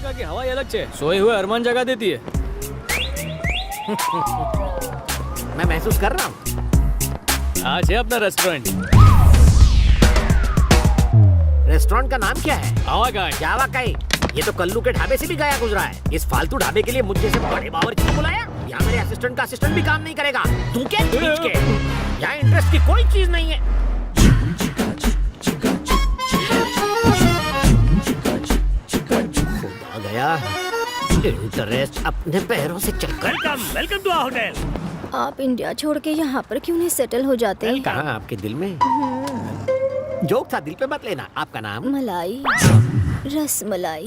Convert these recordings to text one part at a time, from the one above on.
America की हवा अलग છે सोए हुए अरमान जगा देती है। मैं महसूस कर रहा हूँ। आज है अपना रेस्टोरेंट। रेस्टोरेंट का नाम क्या है? हवा का जावा का ही। ये तो कल्लू के ढाबे से भी गया गुजरा है। इस फालतू ढाबे के लिए मुझे जैसे बड़े बावर्ची को बुलाया। यहाँ मेरे असिस्टेंट का असिस्टेंट भी काम नहीं करेगा। तू क्या खींच के? यहाँ इंटरेस्ट की कोई चीज नहीं है। खुदा गया। इंटरेस्ट अपने पैरों से चल। Welcome to our hotel. आप इंडिया छोड़ के यहाँ पर क्यों नहीं सेटल हो जाते? कहाँ आपके दिल में? जोक था, दिल पे मत लेना। आपका नाम? मलाई, रसमलाई।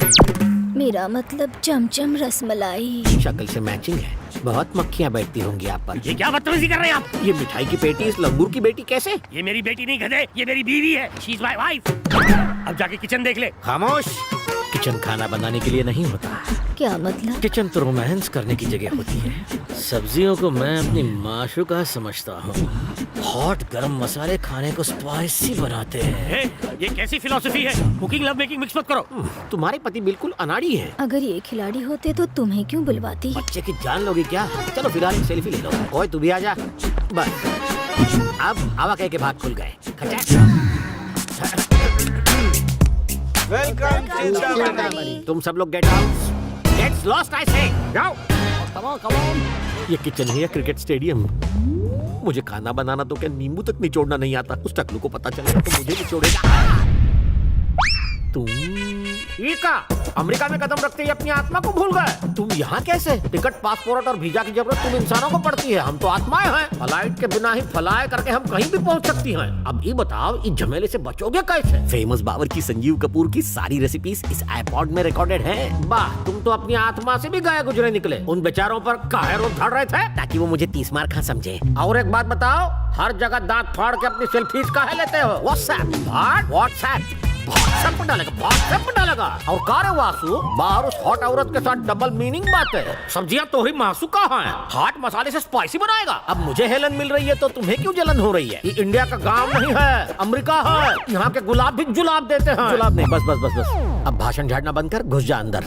मेरा मतलब चमचम रसमलाई। शक्ल से मैचिंग है। बहुत मक्खियाँ बैठती होंगी आप पर। ये क्या बदतमीजी कर रहे हैं आप? ये मिठाई की पेटी इस लंगूर की बेटी कैसे? ये मेरी बेटी नहीं गधे, ये मेरी बीवी है। She is my wife. अब जाके किचन देख ले। खामोश। किचन खाना बनाने के लिए नहीं होता। क्या मतलब? किचन तो रोमांस करने की जगह होती है। सब्जियों को मैं अपनी माशूका समझता हूँ। हॉट गरम मसाले खाने को स्पाइसी बनाते हैं। ये कैसी फिलॉसफी है? कुकिंग लव मेकिंग मिक्स मत करो। तुम्हारे पति बिल्कुल अनाड़ी हैं। अगर ये खिलाड़ी होते तो तुम्हें क्यों बुलवाती? बच्चे की जान लोगी क्या? चलो फिलहाल एक सेल्फी ले लो। ओए तू भी आ जा। बस अब आवा कह के भाग खुल गए। वेलकम। तुम सब लोग get out. Gets lost I say. जाओ। Come on. ये किचन है या क्रिकेट स्टेडियम? मुझे खाना बनाना तो क्या नींबू तक निचोड़ना नहीं आता। उस टकलू को पता चलेगा तो मुझे निचोड़ेगा। तुम ये का अमेरिका में कदम रखते ही अपनी आत्मा को भूल गए। तुम यहाँ कैसे? टिकट, पासपोर्ट और वीजा की जरूरत तुम इंसानों को पड़ती है। हम तो आत्माएं हैं। फ्लाइट के बिना ही फ्लाई करके हम कहीं भी पहुँच सकती हैं। अब ये बताओ, इस झमेले से बचोगे कैसे? फेमस बावर्ची संजीव कपूर की सारी रेसिपीज इस आईपॉड में रिकॉर्डेड है। वाह, तुम तो अपनी आत्मा से भी गए गुजरे निकले। उन बेचारों पर काहे रोज धड़ रहे थे ताकि वो मुझे 30 मार खा समझे। और एक बात बताओ, हर जगह दांत फाड़ के अपनी सेल्फीज काहे लेते हो? व्हाट्सएप डालेगा। और कार वासु बाहर उस हॉट औरत के साथ डबल मीनिंग बात है। सब्जियां तो ही मासू कहाँ है? हॉट मसाले से स्पाइसी बनाएगा। अब मुझे हेलन मिल रही है तो तुम्हें क्यों जलन हो रही है? ये इंडिया का गांव नहीं है, अमेरिका है। यहाँ के गुलाब भी जुलाब देते हैं। जुलाब नहीं, बस। अब भाषण झाड़ना बंद कर, घुस जा अंदर।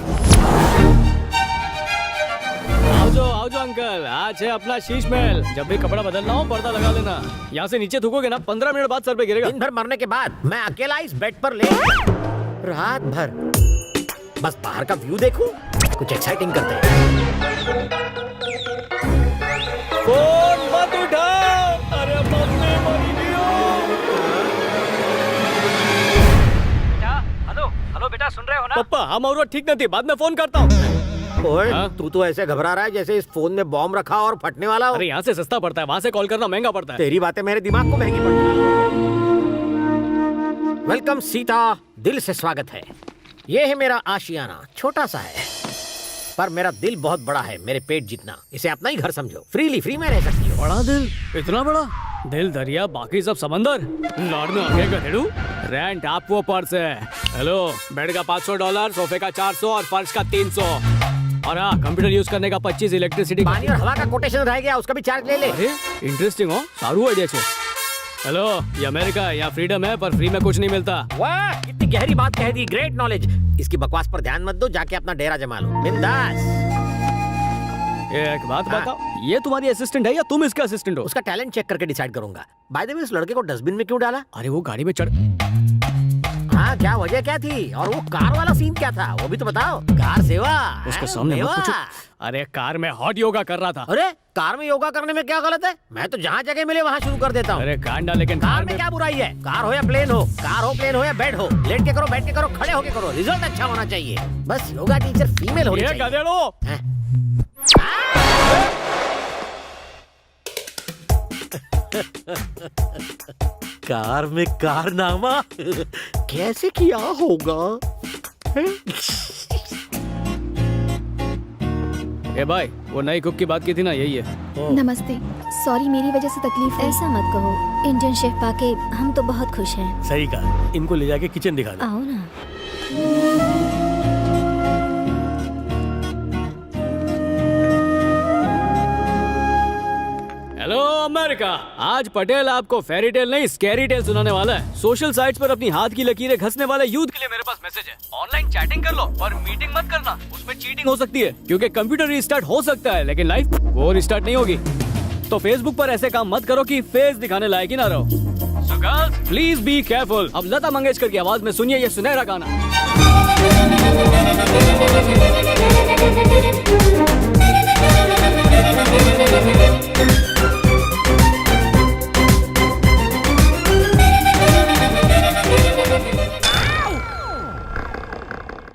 आओ जो अंकल, आज है अपना शीश महल। जब भी कपड़ा बदलना हो पर्दा लगा लेना। यहाँ से नीचे थूकोगे ना 15 मिनट बाद सर पे गिरेगा। दिन भर मरने के बाद मैं अकेला इस बेड पर ले रात भर बस बाहर का व्यू देखूं। कुछ एक्साइटिंग करते हैं। फोन मत उठाओ। अरे मम्मी मरी दियो। हेलो बेटा, सुन रहे हो ना? पप्पा हम और ठीक नहीं थी, बाद में फोन करता हूँ। ओए, हाँ? तू तो ऐसे घबरा रहा है जैसे इस फोन में बॉम्ब रखा और फटने वाला हो। अरे यहाँ से सस्ता पड़ता है, वहाँ से कॉल करना महंगा पड़ता है। तेरी बातें मेरे दिमाग को महंगी पड़ती है। वेलकम सीता, दिल से स्वागत है। ये है मेरा आशियाना, छोटा सा है पर मेरा दिल बहुत बड़ा है, मेरे पेट जितना। इसे अपना ही घर समझो। फ्री में रह सकती हो। बड़ा दिल? इतना बड़ा दिल? दरिया बाकी सब समंदर। लॉर्ड में आगे गधेड़ू। रेंट आप वो पर्स है। हेलो, बेड का $500, सोफे का 400 और फर्श का 300। और हाँ, कंप्यूटर यूज करने का 25, इलेक्ट्रिसिटी पानी और हवा का कोटेशन रह गया, उसका भी चार्ज ले ले। अरे इंटरेस्टिंग हो, सारू आइडिया छे। हेलो, ये अमेरिका है, यहाँ फ्रीडम है पर फ्री में कुछ नहीं मिलता। वाह, कितनी गहरी बात कह दी। Great knowledge. इसकी बकवास पर ध्यान मत दो, जाके अपना डेरा जमा लो बिंदास। एक बात बताओ, ये तुम्हारी असिस्टेंट है या तुम इसका असिस्टेंट हो? उसका टैलेंट चेक करके डिसाइड करूंगा। बाय द वे, इस लड़के को डस्टबिन में क्यों डाला? अरे वो गाड़ी में चढ़। हाँ, क्या वजह क्या थी? और वो कार वाला सीन क्या था वो भी तो बताओ। कार सेवा उसके सामने मत पूछो। अरे कार में हॉट योगा कर रहा था। अरे कार में योगा करने में क्या गलत है? मैं तो जहाँ जगह मिले वहाँ शुरू कर देता हूँ। अरे कांडा, लेकिन कार में क्या बुराई है? कार हो या प्लेन हो, कार हो प्लेन हो या बेड हो, लेट के करो, बैठ के करो, खड़े होके करो, रिजल्ट अच्छा होना चाहिए। बस योगा टीचर फीमेल होनी चाहिए। गधेड़ो। कार में कारनामा कैसे किया होगा? ए भाई, वो नई कुक की बात की थी ना, यही है। नमस्ते, सॉरी मेरी वजह से तकलीफ है। ऐसा मत कहो, इंडियन शेफ पाके हम तो बहुत खुश हैं। सही कहा, इनको ले जाके किचन दिखा दो। आओ ना। हेलो अमेरिका, आज पटेल आपको फेरी टेल नहीं स्कैरी टेल सुनाने वाला है। सोशल साइट्स पर अपनी हाथ की लकीरें घसने वाले यूथ के लिए मेरे पास मैसेज है। ऑनलाइन चैटिंग कर लो और मीटिंग मत करना। चीटिंग हो सकती है क्योंकि कंप्यूटर रिस्टार्ट हो सकता है लेकिन लाइफ वो रिस्टार्ट नहीं होगी। तो फेसबुक पर ऐसे काम मत करो कि फेस दिखाने लायक ही ना रहो। So girls, please be careful। अब लता मंगेशकर की आवाज में सुनिए ये सुनहरा गाना।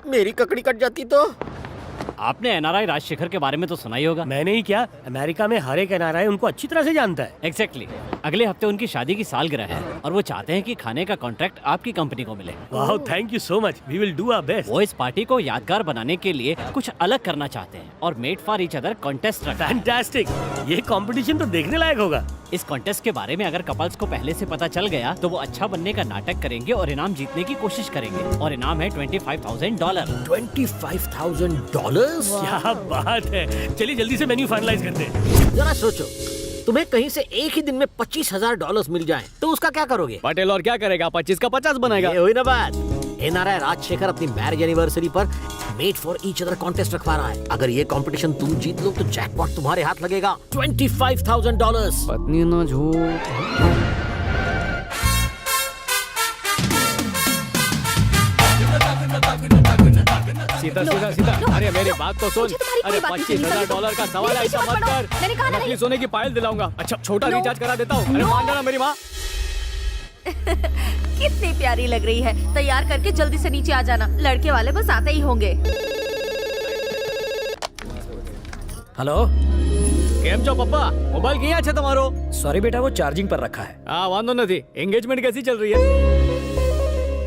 मेरी ककड़ी कट जाती तो। आपने एनआरआई राजशेखर के बारे में तो सुना ही होगा। मैंने ही क्या, अमेरिका में हर एक एनआरआई उनको अच्छी तरह से जानता है। एग्जैक्टली। अगले हफ्ते उनकी शादी की सालगिरह है और वो चाहते हैं कि खाने का कॉन्ट्रैक्ट आपकी कंपनी को मिले। वाह, thank you so much, we will do our best. वो इस पार्टी को यादगार बनाने के लिए कुछ अलग करना चाहते हैं और made for each other contest रखा है। फैंटास्टिक, ये कंपटीशन तो देखने लायक होगा। इस कॉन्टेस्ट के बारे में अगर कपल्स को पहले से पता चल गया तो वो अच्छा बनने का नाटक करेंगे और इनाम जीतने की कोशिश करेंगे और इनाम है $25,000। $25,000? क्या बात है, चलिए जल्दी से मेन्यू फाइनलाइज करते हैं। जरा सोचो, तुम्हें कहीं से एक ही दिन में $25,000 मिल जाएं, तो उसका क्या करोगे? पटेल और क्या करेगा, 25 का 50 बनाएगा। ये हुई ना बात। एनआरआई राजशेखर अपनी मैरिज एनिवर्सरी पर made for each other contest रखवा रहा है। अगर ये कंपटीशन तुम जीत लो तो जैकपॉट तुम्हारे हाथ लगेगा, $25,000। पत्नी ना झूठ। सीता सीता सीता, अरे मेरी बात तो सुन। अरे $25,000 का सवाल है, ऐसा मत कर। नकली सोने की पायल दिलाऊंगा। अच्छा छोटा रिचार्ज करा देता हूँ। अरे मान जाना मेरी माँ। कितनी प्यारी लग रही है। तैयार करके जल्दी से नीचे आ जाना, लड़के वाले बस आते ही होंगे। हेलो, કેમ છો પપ્પા? મોબાઈલ ક્યાં છે તમારો? सॉरी बेटा, वो चार्जिंग पर रखा है। हाँ वांदो नहीं। एंगेजमेंट कैसी चल रही है?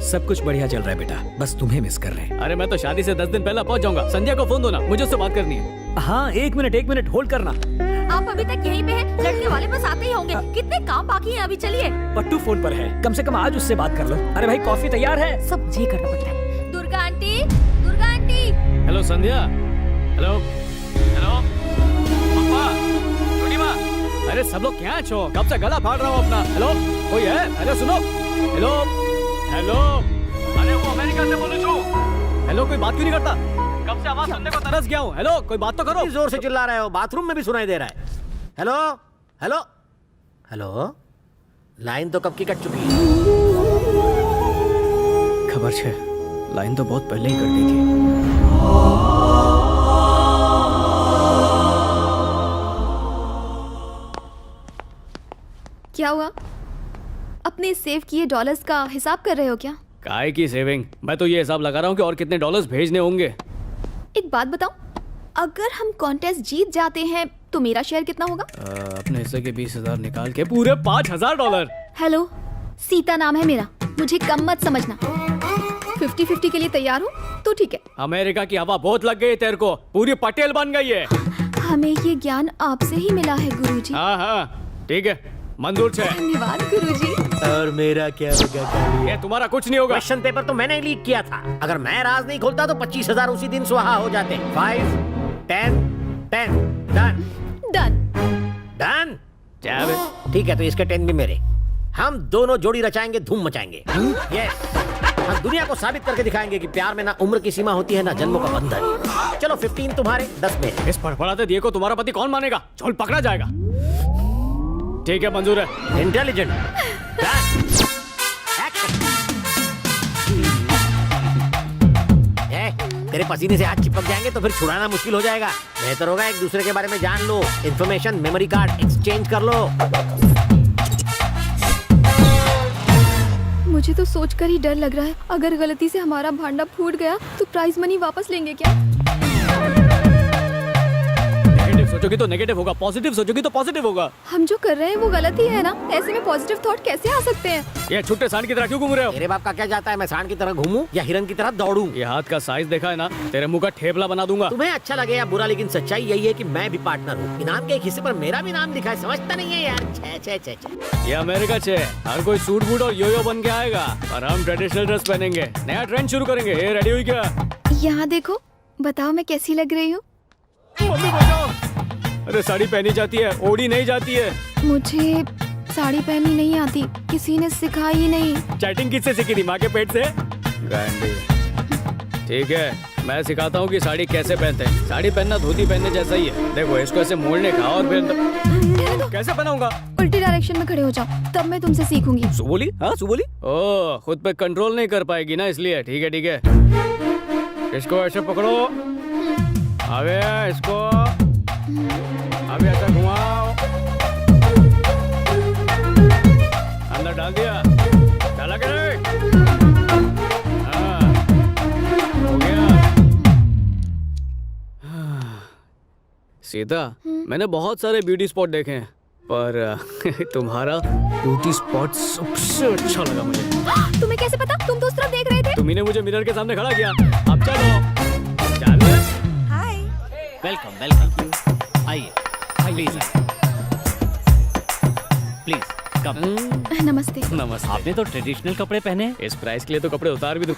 सब कुछ बढ़िया चल रहा है बेटा, बस तुम्हें मिस कर रहे हैं। अरे मैं तो शादी से 10 दिन पहले पहुंच जाऊंगा। संध्या को फोन दो ना, मुझे उससे बात करनी है। हाँ, एक मिनट होल्ड करना। आप अभी तक यहीं पे हैं? लड़के वाले बस आते ही होंगे। कितने काम बाकी हैं अभी, चलिए। पट्टू फोन पर है, कम से कम आज उससे बात कर लो। अरे भाई कॉफी तैयार है। सब मुझे करना पड़ता है। Durga aunty, Durga aunty. Hello Sandhya. Hello hello पप्पा, छोटी माँ। अरे सब लोग क्या छो? कब से गला फाड़ रहा हूँ अपना। हेलो कोई है? अरे सुनो। हेलो हेलो, अरे वो अमेरिका से बोलूं छू। हेलो कोई बात क्यों नहीं करता? कब से आवाज सुनने को तरस गया हूँ। हेलो कोई बात तो करो। इतनी जोर से चिल्ला रहे हो, बाथरूम में भी सुनाई दे रहा है। हेलो हेलो हेलो, लाइन तो कब की कट चुकी है। खबर छे, लाइन तो बहुत पहले ही कट गई थी। क्या हुआ? अपने सेव किए डॉलर्स का हिसाब कर रहे हो क्या? काय की सेविंग? मैं तो ये हिसाब लगा रहा हूँ कि और कितने डॉलर्स भेजने होंगे। एक बात बताओ, अगर हम कॉन्टेस्ट जीत जाते हैं तो मेरा शेयर कितना होगा? अपने हिस्से के 20,000 निकाल के पूरे $5,000। हेलो, सीता नाम है मेरा, मुझे कम मत समझना। 50-50 के लिए तैयार हो तो ठीक है। अमेरिका की हवा बहुत लग गई तेरे को, पूरी पटेल बन गई है। हमें ये ज्ञान आपसे ही मिला है गुरुजी। हाँ हाँ ठीक है, मंजूर छे। धन्यवाद गुरुजी। और मेरा क्या होगा? ये तुम्हारा कुछ नहीं होगा। क्वेश्चन पेपर तो मैंने लीक किया था। अगर मैं राज नहीं खोलता तो 25,000 उसी दिन स्वाहा हो जाते। 5, 10, 10, डन डन। डन। क्या बे? ठीक है, तो इसके 10 भी मेरे। हम दोनों जोड़ी रचाएंगे, धूम मचाएंगे। यस, हम दुनिया को साबित करके दिखाएंगे कि प्यार में ना उम्र की सीमा होती है ना जन्मों का बंधन। चलो 15 तुम्हारे, 10 मेरे। इस फड़फड़ाते दिए को तुम्हारा पति कौन मानेगा? चल पकड़ा जाएगा। ठीक है मंजूर है। इंटेलिजेंट। तेरे पसीने से हाथ चिपक जाएंगे तो फिर छुड़ाना मुश्किल हो जाएगा। बेहतर होगा एक दूसरे के बारे में जान लो, इंफॉर्मेशन मेमोरी कार्ड एक्सचेंज कर लो। मुझे तो सोचकर ही डर लग रहा है, अगर गलती से हमारा भांडा फूट गया तो प्राइज मनी वापस लेंगे क्या? नेगेटिव सोचोगी तो नेगेटिव होगा, पॉजिटिव सोचोगी तो पॉजिटिव होगा। हम जो कर रहे हैं वो गलत ही है ना, ऐसे में पॉजिटिव थॉट कैसे आ सकते हैं? ये छुट्टे सांड की तरह क्यों घूम रहे हो? तेरे बाप का क्या जाता है मैं सांड की तरह घूमूं या हिरन की तरह दौड़ूं? ये हाथ का साइज देखा है ना, तेरे मुंह का ठेपला बना दूंगा। तुम्हें अच्छा लगे या बुरा, लेकिन सच्चाई यही है कि मैं भी पार्टनर हूँ। इनाम के एक हिस्से पर मेरा भी नाम लिखा है, समझता नहीं है यार। छे छे छे छे। ये अमेरिका छे, हर कोई सूट बूट और योयो बन के आएगा और हम ट्रेडिशनल ड्रेस पहनेंगे, नया ट्रेंड शुरू करेंगे। ये रेडी हुई क्या? यहाँ देखो, बताओ मैं कैसी लग रही हूँ? मम्मी बचाओ। अरे साड़ी पहनी जाती है, ओढ़ी नहीं जाती है। मुझे साड़ी पहननी नहीं आती, किसी ने सिखाई नहीं। चैटिंग किससे सीखी थी? माँ के पेट से? गांडी। ठीक है, मैं सिखाता हूँ कि साड़ी कैसे पहनते हैं। साड़ी पहनना धोती पहनने जैसा ही है। देखो इसको ऐसे मोड़ने का और फिर रहने दो। कैसे पहनाऊंगा? उल्टी डायरेक्शन में खड़े हो जाओ, तब मैं तुमसे सीखूंगी। सुबोली? हाँ सुबोली। ओ, खुद पे कंट्रोल नहीं कर पाएगी ना, इसलिए। ठीक है ठीक है, इसको ऐसे पकड़ो, आगे इसको, अभी ऐसा घुमाओ, अंदर डाल दिया, डाला के नहीं? हाँ, हो गया। सीता, मैंने बहुत सारे ब्यूटी स्पॉट देखे हैं, पर तुम्हारा ब्यूटी स्पॉट सबसे अच्छा लगा मुझे। तुम्हें कैसे पता? तुम तो उस तरफ देख रहे थे। तुम्ही ने मुझे मिरर के सामने खड़ा किया। अब चलो, चल। हाय। वेलकम वेलकम, आइए प्लीज प्लीज कम। नमस्ते। नमस्ते। आपने तो ट्रेडिशनल कपड़े पहने हैं। इस प्राइस के लिए तो कपड़े उतार भी दूं।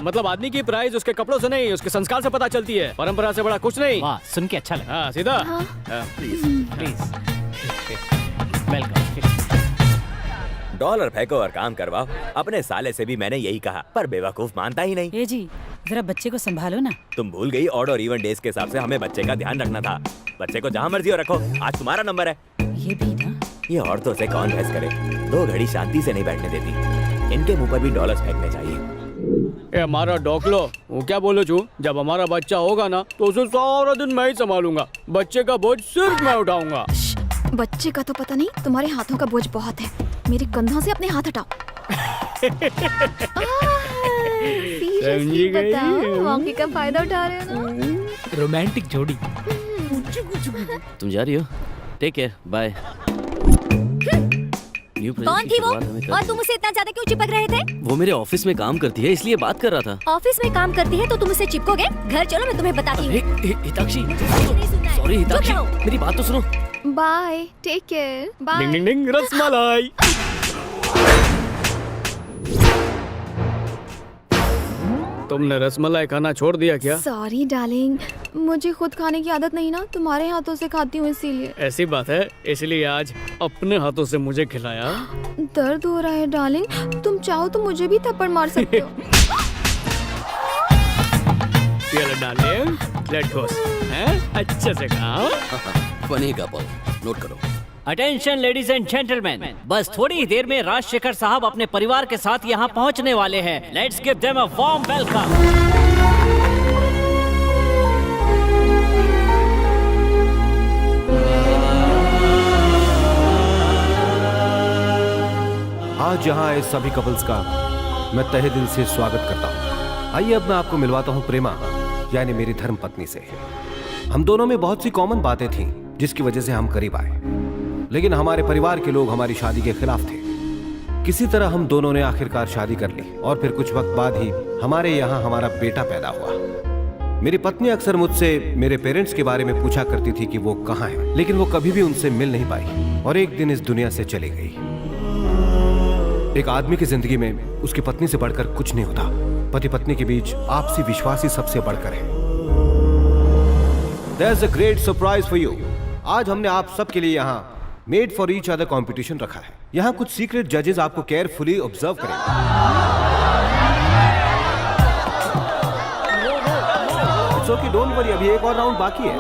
मतलब आदमी की प्राइस उसके कपड़ों से नहीं, उसके संस्कार से पता चलती है। परंपरा से बड़ा कुछ नहीं। वाह, सुन के अच्छा लगा। हाँ सीधा। Please welcome. डॉलर फेंको और काम करवाओ। अपने साले से भी मैंने यही कहा, पर बेवकूफ मानता ही नहीं। ए जी, जरा बच्चे को संभालो ना। तुम भूल गई, ऑड और इवन डेज के हिसाब से हमें बच्चे का ध्यान रखना था। बच्चे को जहाँ मर्जी हो रखो, आज तुम्हारा नंबर है। ये भी ना। ये औरतों से कौन बहस करे, 2 घड़ी शांति से नहीं बैठने देती। इनके मुंह पर भी डॉलर्स फेंकने चाहिए। ए हमारा डॉकलो, वो क्या बोलो छू, जब हमारा बच्चा होगा ना तो उसे सारा दिन मैं ही संभालूंगा। बच्चे का बोझ सिर्फ मैं उठाऊंगा। बच्चे का तो पता नहीं, तुम्हारे हाथों का बोझ बहुत है। मेरे कंधों से अपने हाथ हटाओ। समझी गई? बताओ, मौके का फायदा उठा रहे हो ना? रोमांटिक जोड़ी। तुम जा रही हो? Take care, bye. कौन थी वो? और तुम उसे इतना ज्यादा क्यों चिपक रहे थे? वो मेरे ऑफिस में काम करती है, इसलिए बात कर रहा था। ऑफिस में काम करती है तो तुम उसे चिपकोगे? घर चलो, मैं तुम्हें बताती हूँ। हिताक्षी, नहीं सुनना है। सॉरी हिताक्षी, चुप रहो। मेरी बात तो सुनो। Bye, take care, bye. Ding ding ding, rasmalai. तुमने रसमलाई खाना छोड़ दिया क्या? सॉरी डार्लिंग, मुझे खुद खाने की आदत नहीं ना, तुम्हारे हाथों से खाती हूँ इसीलिए। ऐसी बात है, इसलिए आज अपने हाथों से मुझे खिलाया। दर्द हो रहा है डार्लिंग, तुम चाहो तो मुझे भी थप्पड़ मार सकते हो। ये डार्लिंग, लेट गो। हैं? अच्छे से खाओ। फनी कपल, नोट करो। अटेंशन लेडीज एंड जेंटलमैन, बस थोड़ी ही देर में राजशेखर साहब अपने परिवार के साथ यहाँ पहुँचने वाले हैं। Let's give them a warm welcome. आज यहाँ आए सभी कपल्स का मैं तहे दिल से स्वागत करता हूँ। आइए अब मैं आपको मिलवाता हूँ प्रेमा, यानी मेरी धर्म पत्नी से। हम दोनों में बहुत सी कॉमन बातें थीं, जिसकी वजह से हम करीब आए, लेकिन हमारे परिवार के लोग हमारी शादी के खिलाफ थे। किसी तरह हम दोनों ने आखिरकार शादी कर ली और फिर कुछ वक्त बाद ही हमारे यहाँ हमारा बेटा पैदा हुआ। मेरी पत्नी अक्सर मुझसे मेरे पेरेंट्स के बारे में पूछा करती थी कि वो कहाँ हैं, लेकिन वो कभी भी उनसे मिल नहीं पाई और एक दिन इस दुनिया से चली गई। एक आदमी की जिंदगी में उसकी पत्नी से बढ़कर कुछ नहीं होता। पति पत्नी के बीच आपसी विश्वास ही सबसे बढ़कर है। There's a great surprise for you. आज हमने आप सबके लिए यहाँ made for each other competition रखा है। यहाँ कुछ सीक्रेट जजेस आपको केयरफुली ऑब्जर्व करेंगे। It's okay, don't worry, अभी एक और राउंड बाकी है।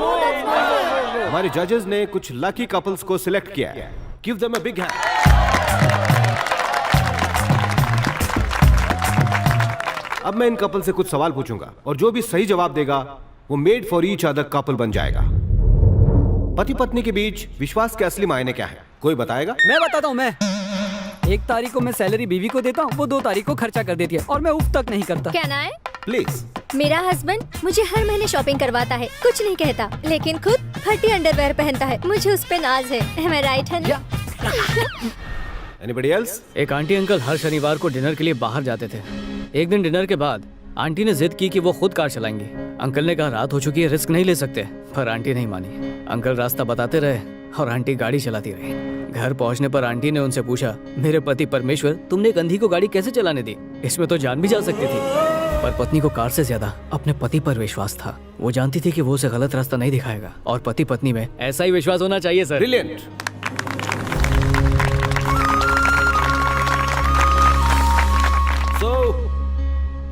हमारे जजेस ने कुछ लकी कपल्स को सिलेक्ट किया है। Give them a big hand. अब मैं इन कपल से कुछ सवाल पूछूंगा और जो भी सही जवाब देगा वो made for each other couple बन जाएगा। पति पत्नी के बीच विश्वास के असली मायने क्या है, कोई बताएगा? मैं बताता हूँ। मैं 1 तारीख को मैं सैलरी बीवी को देता हूँ, वो 2 तारीख को खर्चा कर देती है और मैं उफ तक नहीं करता। क्या ना है? प्लीज। मेरा हस्बैंड मुझे हर महीने शॉपिंग करवाता है, कुछ नहीं कहता, लेकिन खुद फटी अंडरवेयर पहनता है। मुझे उस पे नाज है। Am I right, honey? Anybody else? एक आंटी अंकल हर शनिवार को डिनर के लिए बाहर जाते थे। एक दिन डिनर के बाद आंटी ने जिद की कि वो खुद कार चलाएंगी। अंकल ने कहा रात हो चुकी है, रिस्क नहीं ले सकते, पर आंटी नहीं मानी। अंकल रास्ता बताते रहे और आंटी गाड़ी चलाती रही। घर पहुंचने पर आंटी ने उनसे पूछा, मेरे पति परमेश्वर, तुमने एक अंधी को गाड़ी कैसे चलाने दी? इसमें तो जान भी जा सकती थी। पर पत्नी को कार से ज्यादा अपने पति पर विश्वास था। वो जानती थी कि वो उसे गलत रास्ता नहीं दिखाएगा और पति पत्नी में ऐसा ही विश्वास होना चाहिए sir. Brilliant. So,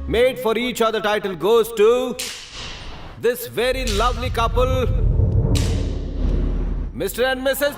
made for each other title goes to this very lovely couple, mister and Mrs.